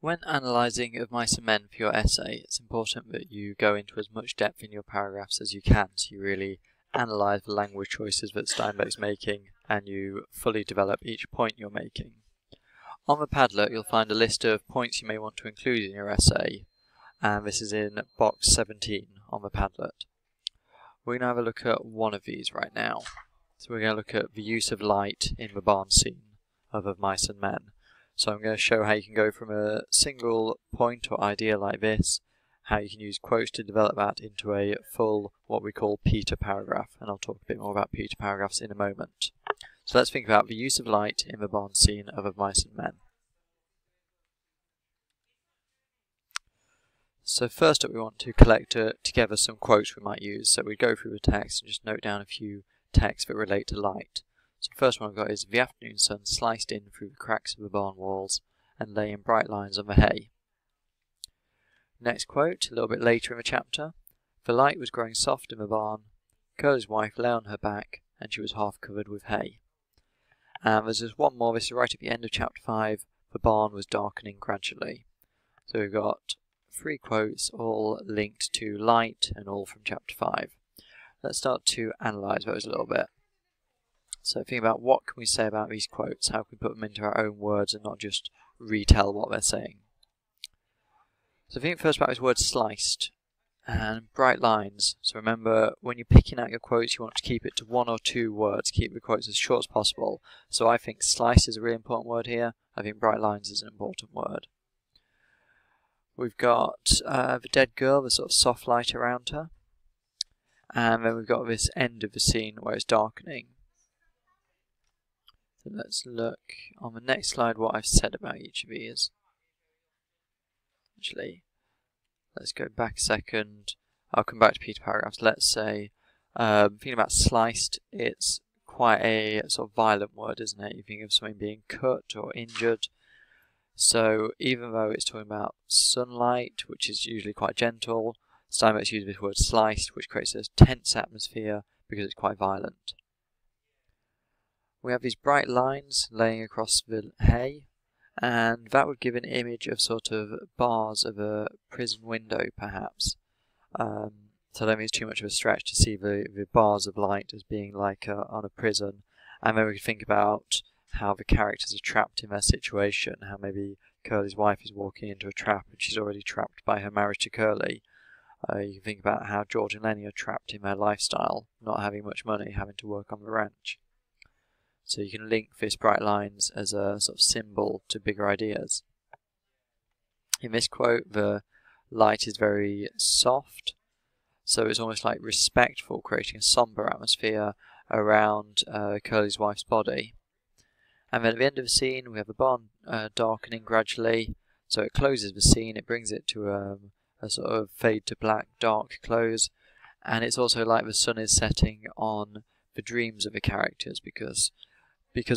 When analysing Of Mice and Men for your essay, it's important that you go into as much depth in your paragraphs as you can, so you really analyse the language choices that Steinbeck's making and you fully develop each point you're making. On the Padlet you'll find a list of points you may want to include in your essay, and this is in box 17 on the Padlet. We're going to have a look at one of these right now. So we're going to look at the use of light in the barn scene of Mice and Men. So I'm going to show how you can go from a single point or idea like this, how you can use quotes to develop that into a full, what we call Peter paragraph, and I'll talk a bit more about Peter paragraphs in a moment. So let's think about the use of light in the barn scene of Mice and Men. So first up we want to collect together some quotes we might use. So we go through the text and just note down a few texts that relate to light. So the first one I've got is, the afternoon sun sliced in through the cracks of the barn walls and lay in bright lines on the hay. Next quote, a little bit later in the chapter, the light was growing soft in the barn, Curly's wife lay on her back and she was half covered with hay. And there's just one more, this is right at the end of chapter 5, the barn was darkening gradually. So we've got 3 quotes all linked to light and all from chapter 5. Let's start to analyse those a little bit. So think about what can we say about these quotes, how can we put them into our own words and not just retell what they're saying. So think first about this word sliced and bright lines. So remember, when you're picking out your quotes you want to keep it to 1 or 2 words, keep the quotes as short as possible. So I think sliced is a really important word here, I think bright lines is an important word. We've got the dead girl, the sort of soft light around her, and then we've got this end of the scene where it's darkening. So let's look on the next slide what I've said about each of these. Actually, let's go back a second. I'll come back to Peter paragraphs. Let's say, thinking about sliced, it's quite a sort of violent word, isn't it? You think of something being cut or injured. So even though it's talking about sunlight, which is usually quite gentle, Steinbeck's used this word sliced, which creates a tense atmosphere because it's quite violent. We have these bright lines laying across the hay, and that would give an image of sort of bars of a prison window, perhaps. So I don't think it's too much of a stretch to see the bars of light as being like on a prison. And then we could think about how the characters are trapped in their situation, how maybe Curly's wife is walking into a trap and she's already trapped by her marriage to Curly. You can think about how George and Lenny are trapped in their lifestyle, not having much money, having to work on the ranch. So you can link this bright lines as a sort of symbol to bigger ideas. In this quote, the light is very soft, so it's almost like respectful, creating a somber atmosphere around Curly's wife's body. And then at the end of the scene, we have the barn darkening gradually, so it closes the scene, it brings it to a sort of fade to black, dark close, and it's also like the sun is setting on the dreams of the characters, because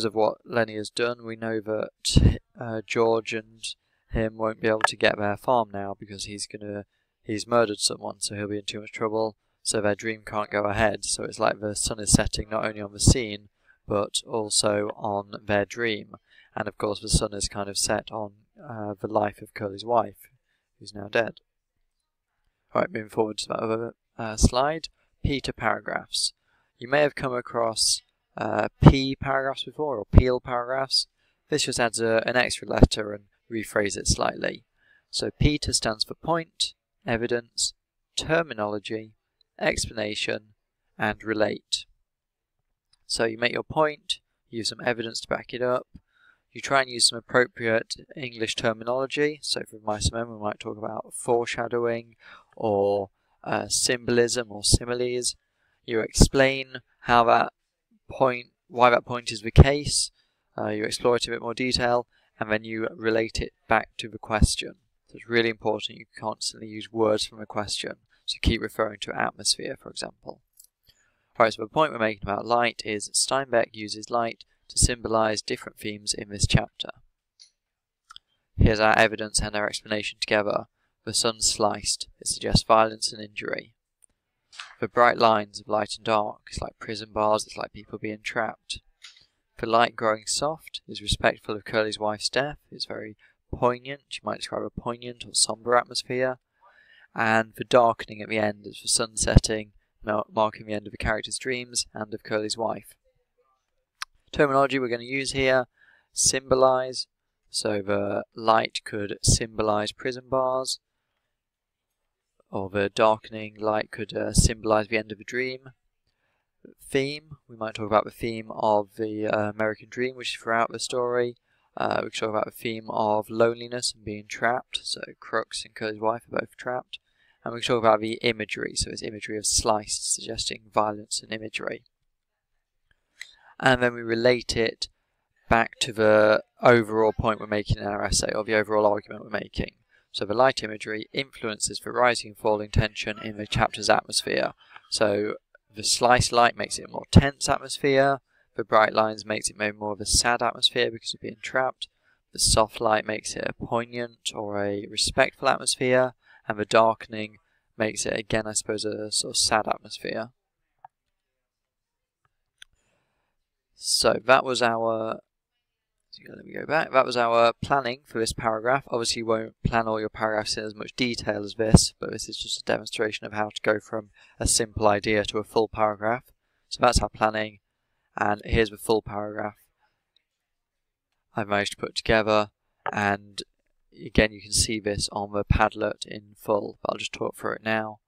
of what Lenny has done, we know that George and him won't be able to get their farm now because he's murdered someone, so he'll be in too much trouble, so their dream can't go ahead. So it's like the sun is setting not only on the scene, but also on their dream. And of course the sun is kind of set on the life of Curly's wife, who's now dead. Alright, moving forward to that other slide. Peter paragraphs. You may have come across P paragraphs before, or Peel paragraphs. This just adds an extra letter and rephrase it slightly. So Peter stands for point, evidence, terminology, explanation, and relate. So you make your point, you use some evidence to back it up, you try and use some appropriate English terminology. So for Mice and Men we might talk about foreshadowing or symbolism or similes. You explain how that point, why that point is the case, you explore it in a bit more detail, and then you relate it back to the question. So it's really important you constantly use words from a question, so keep referring to atmosphere, for example. Alright, so the point we're making about light is Steinbeck uses light to symbolise different themes in this chapter. Here's our evidence and our explanation together. The sun sliced, it suggests violence and injury. The bright lines of light and dark, it's like prison bars, it's like people being trapped. The light growing soft is respectful of Curly's wife's death, it's very poignant, you might describe a poignant or somber atmosphere. And for darkening at the end is for sun setting, marking the end of the character's dreams and of Curly's wife. Terminology we're going to use here: symbolize, so the light could symbolize prison bars, or the darkening light could symbolize the end of a dream. Theme, we might talk about the theme of the American dream, which is throughout the story. We could talk about the theme of loneliness and being trapped, so Crooks and Curly's wife are both trapped. And we can talk about the imagery, so it's imagery of sliced, suggesting violence and imagery. And then we relate it back to the overall point we're making in our essay, or the overall argument we're making. So the light imagery influences the rising and falling tension in the chapter's atmosphere. So the sliced light makes it a more tense atmosphere, the bright lines makes it maybe more of a sad atmosphere because of being trapped, the soft light makes it a poignant or a respectful atmosphere, and the darkening makes it, again, I suppose, a sort of sad atmosphere. So that was our... let me go back. That was our planning for this paragraph. Obviously you won't plan all your paragraphs in as much detail as this, but this is just a demonstration of how to go from a simple idea to a full paragraph. So that's our planning, and here's the full paragraph I've managed to put together, and again, you can see this on the Padlet in full, but I'll just talk through it now.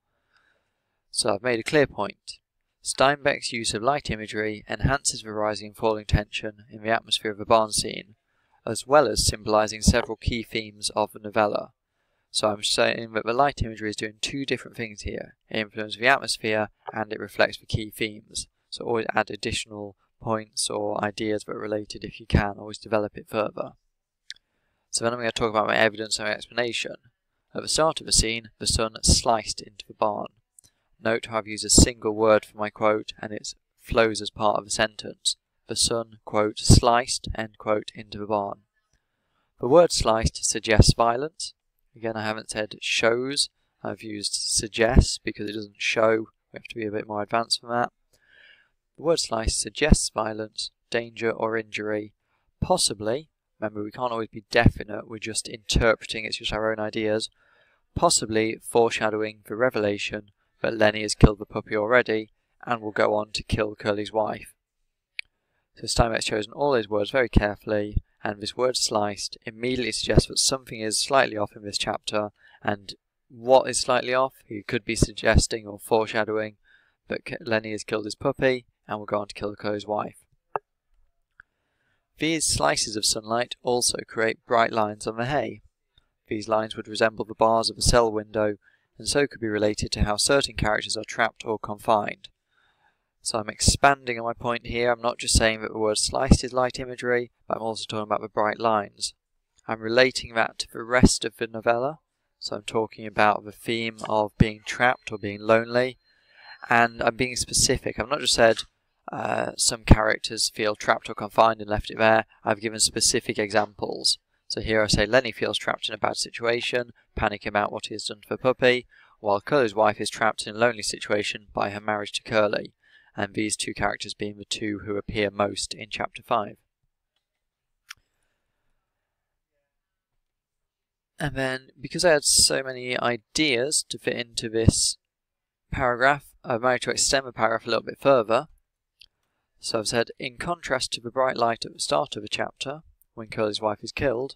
So I've made a clear point. Steinbeck's use of light imagery enhances the rising and falling tension in the atmosphere of the barn scene, as well as symbolising several key themes of the novella. So I'm saying that the light imagery is doing two different things here. It influences the atmosphere and it reflects the key themes. So always add additional points or ideas that are related if you can, always develop it further. So then I'm going to talk about my evidence and my explanation. At the start of the scene, the sun sliced into the barn. Note how I've used a single word for my quote, and it flows as part of the sentence. The sun, quote, sliced, end quote, into the barn. The word sliced suggests violence. Again, I haven't said shows. I've used suggests because it doesn't show. We have to be a bit more advanced than that. The word sliced suggests violence, danger, or injury. Possibly, remember we can't always be definite, we're just interpreting, it's just our own ideas. Possibly foreshadowing the revelation that Lenny has killed the puppy already and will go on to kill Curly's wife. So Steinbeck's chosen all his words very carefully, and this word sliced immediately suggests that something is slightly off in this chapter, and what is slightly off? He could be suggesting or foreshadowing that Lenny has killed his puppy and will go on to kill Curly's wife. These slices of sunlight also create bright lines on the hay. These lines would resemble the bars of a cell window, and so could be related to how certain characters are trapped or confined. So I'm expanding on my point here. I'm not just saying that the word sliced is light imagery, but I'm also talking about the bright lines. I'm relating that to the rest of the novella. So I'm talking about the theme of being trapped or being lonely, and I'm being specific. I've not just said some characters feel trapped or confined and left it there. I've given specific examples. So here I say Lenny feels trapped in a bad situation, panicking about what he has done to the puppy, while Curly's wife is trapped in a lonely situation by her marriage to Curly, and these two characters being the two who appear most in Chapter 5. And then, because I had so many ideas to fit into this paragraph, I've managed to extend the paragraph a little bit further. So I've said, in contrast to the bright light at the start of the chapter, when Curly's wife is killed,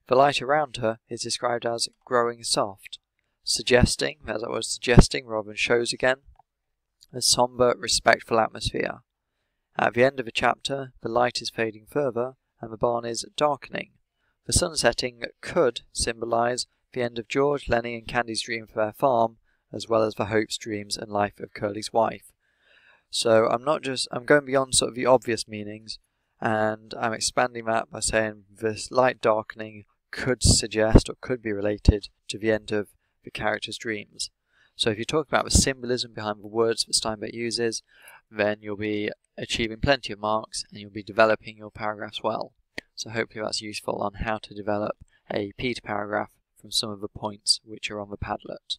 the light around her is described as growing soft, suggesting, as that was suggesting rather than shows again, a sombre, respectful atmosphere. At the end of the chapter, the light is fading further, and the barn is darkening. The sun setting could symbolise the end of George, Lenny and Candy's dream for their farm, as well as the hopes, dreams and life of Curly's wife. So I'm going beyond sort of the obvious meanings, and I'm expanding that by saying this light darkening could suggest or could be related to the end of the character's dreams. So if you talk about the symbolism behind the words that Steinbeck uses, then you'll be achieving plenty of marks and you'll be developing your paragraphs well. So hopefully that's useful on how to develop a Peter paragraph from some of the points which are on the Padlet.